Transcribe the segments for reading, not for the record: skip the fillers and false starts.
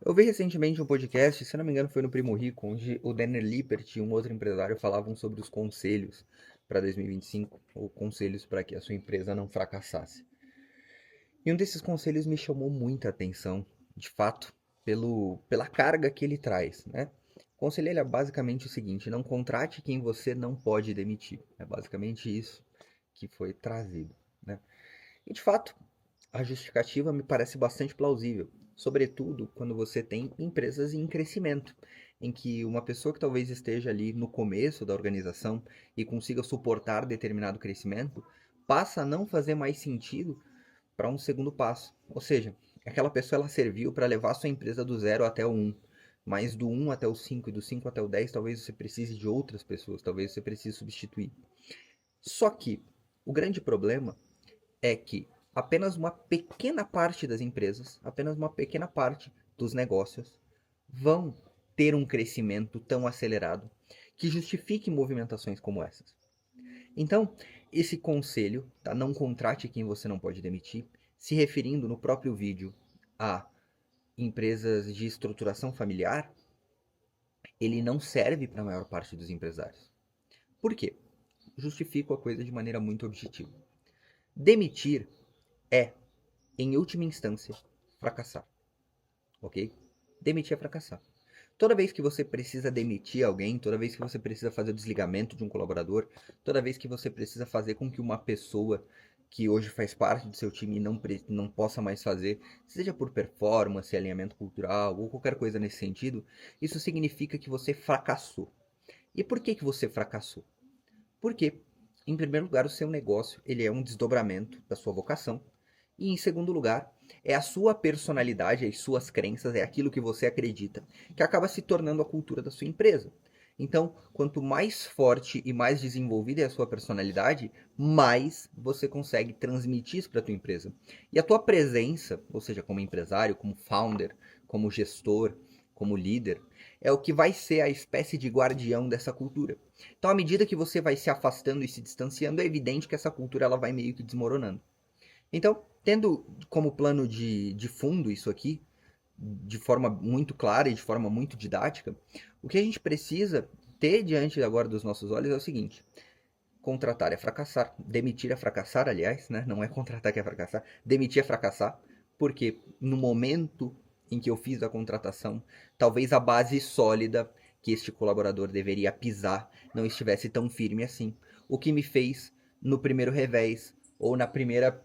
Eu vi recentemente um podcast, se não me engano foi no Primo Rico, onde o Denner Lippert e um outro empresário falavam sobre os conselhos para 2025, ou conselhos para que a sua empresa não fracassasse. E um desses conselhos me chamou muita atenção, de fato, pela carga que ele traz, né? O conselho ele é basicamente o seguinte: não contrate quem você não pode demitir. É basicamente isso que foi trazido, né? E de fato, a justificativa me parece bastante plausível, sobretudo quando você tem empresas em crescimento, em que uma pessoa que talvez esteja ali no começo da organização e consiga suportar determinado crescimento, passa a não fazer mais sentido para um segundo passo. Ou seja, aquela pessoa ela serviu para levar a sua empresa do zero até o 1. Mas do 1 até o 5 e do 5 até o 10, talvez você precise de outras pessoas, talvez você precise substituir. Só que o grande problema é que apenas uma pequena parte das empresas, apenas uma pequena parte dos negócios vão ter um crescimento tão acelerado que justifique movimentações como essas. Então, esse conselho, tá? Não contrate quem você não pode demitir, se referindo no próprio vídeo a empresas de estruturação familiar, ele não serve para a maior parte dos empresários. Por quê? Justifico a coisa de maneira muito objetiva. Demitir é, em última instância, fracassar, ok? Demitir é fracassar. Toda vez que você precisa demitir alguém, toda vez que você precisa fazer o desligamento de um colaborador, toda vez que você precisa fazer com que uma pessoa que hoje faz parte do seu time não possa mais fazer, seja por performance, alinhamento cultural ou qualquer coisa nesse sentido, isso significa que você fracassou. E por que você fracassou? Porque, em primeiro lugar, o seu negócio ele é um desdobramento da sua vocação. E, em segundo lugar, é a sua personalidade, as suas crenças, é aquilo que você acredita, que acaba se tornando a cultura da sua empresa. Então, quanto mais forte e mais desenvolvida é a sua personalidade, mais você consegue transmitir isso para a tua empresa. E a tua presença, ou seja, como empresário, como founder, como gestor, como líder, é o que vai ser a espécie de guardião dessa cultura. Então, à medida que você vai se afastando e se distanciando, é evidente que essa cultura ela vai meio que desmoronando. Então, tendo como plano de fundo isso aqui, de forma muito clara e de forma muito didática, o que a gente precisa ter diante agora dos nossos olhos é o seguinte: contratar é fracassar, demitir é fracassar, aliás, né? Não é contratar que é fracassar, demitir é fracassar, porque no momento em que eu fiz a contratação, talvez a base sólida que este colaborador deveria pisar não estivesse tão firme assim, o que me fez no primeiro revés ou na primeira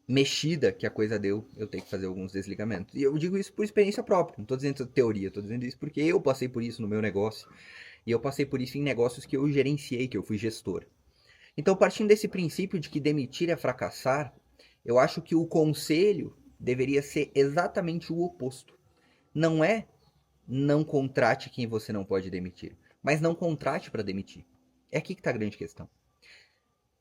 mexida que a coisa deu, eu tenho que fazer alguns desligamentos. E eu digo isso por experiência própria, não estou dizendo teoria, estou dizendo isso porque eu passei por isso no meu negócio. E eu passei por isso em negócios que eu gerenciei, que eu fui gestor. Então, partindo desse princípio de que demitir é fracassar, eu acho que o conselho deveria ser exatamente o oposto. Não é não contrate quem você não pode demitir, mas não contrate para demitir. É aqui que está a grande questão.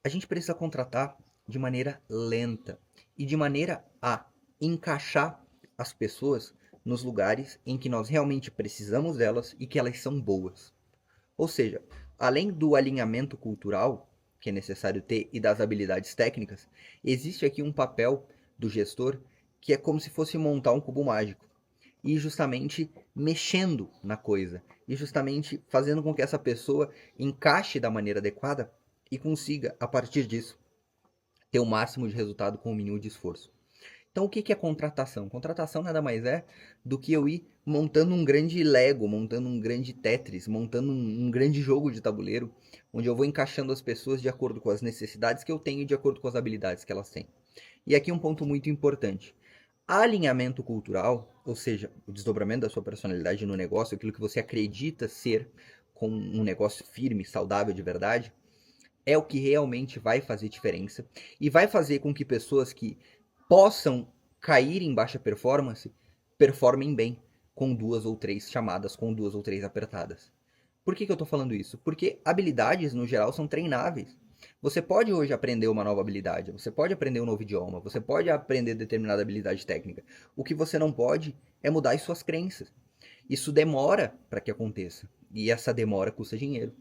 A gente precisa contratar de maneira lenta e de maneira a encaixar as pessoas nos lugares em que nós realmente precisamos delas e que elas são boas. Ou seja, além do alinhamento cultural que é necessário ter e das habilidades técnicas, existe aqui um papel do gestor que é como se fosse montar um cubo mágico e justamente mexendo na coisa e justamente fazendo com que essa pessoa encaixe da maneira adequada e consiga, a partir disso, ter o máximo de resultado com o mínimo de esforço. Então, o que é contratação? Contratação nada mais é do que eu ir montando um grande Lego, montando um grande Tetris, montando um grande jogo de tabuleiro, onde eu vou encaixando as pessoas de acordo com as necessidades que eu tenho e de acordo com as habilidades que elas têm. E aqui um ponto muito importante. Alinhamento cultural, ou seja, o desdobramento da sua personalidade no negócio, aquilo que você acredita ser com um negócio firme, saudável de verdade, é o que realmente vai fazer diferença e vai fazer com que pessoas que possam cair em baixa performance performem bem com duas ou três chamadas, com duas ou três apertadas. Por que eu estou falando isso? Porque habilidades, no geral, são treináveis. Você pode hoje aprender uma nova habilidade, você pode aprender um novo idioma, você pode aprender determinada habilidade técnica. O que você não pode é mudar as suas crenças. Isso demora para que aconteça. E essa demora custa dinheiro.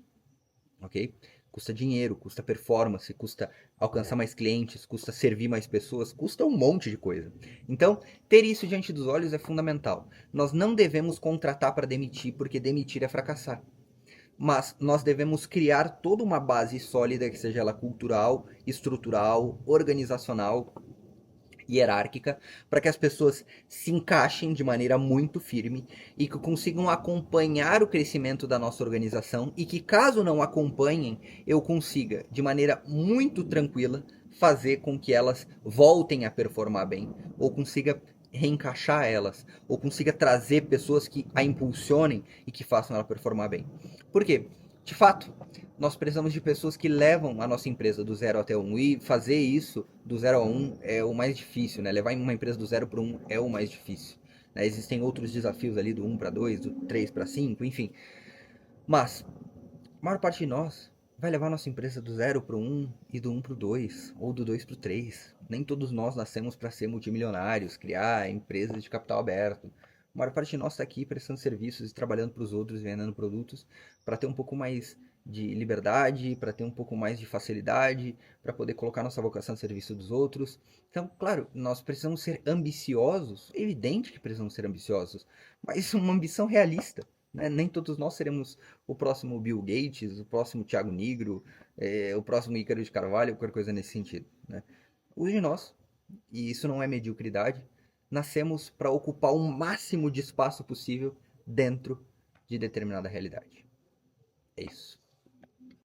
Ok? Custa dinheiro, custa performance, custa alcançar mais clientes, custa servir mais pessoas, custa um monte de coisa. Então, ter isso diante dos olhos é fundamental. Nós não devemos contratar para demitir, porque demitir é fracassar. Mas nós devemos criar toda uma base sólida, que seja ela cultural, estrutural, organizacional, hierárquica, para que as pessoas se encaixem de maneira muito firme e que consigam acompanhar o crescimento da nossa organização e que, caso não acompanhem, eu consiga, de maneira muito tranquila, fazer com que elas voltem a performar bem ou consiga reencaixar elas ou consiga trazer pessoas que a impulsionem e que façam ela performar bem. Por quê? De fato, nós precisamos de pessoas que levam a nossa empresa do 0 até 1. E fazer isso do 0 a 1 é o mais difícil, né? Levar uma empresa do 0 para 1 é o mais difícil. Né? Existem outros desafios ali do 1 para 2, do 3 para 5, enfim. Mas a maior parte de nós vai levar a nossa empresa do 0 para 1 e do 1 para o 2, ou do 2 para o 3. Nem todos nós nascemos para ser multimilionários, criar empresas de capital aberto. A maior parte de nós está aqui prestando serviços e trabalhando para os outros, vendendo produtos, para ter um pouco mais de liberdade, para ter um pouco mais de facilidade, para poder colocar nossa vocação a serviço dos outros. Então, claro, nós precisamos ser ambiciosos, é evidente que precisamos ser ambiciosos, mas uma ambição realista. Né? Nem todos nós seremos o próximo Bill Gates, o próximo Thiago Nigro, o próximo Ícaro de Carvalho, qualquer coisa nesse sentido. Né? Os de nós, e isso não é mediocridade, nascemos para ocupar o máximo de espaço possível dentro de determinada realidade. É isso.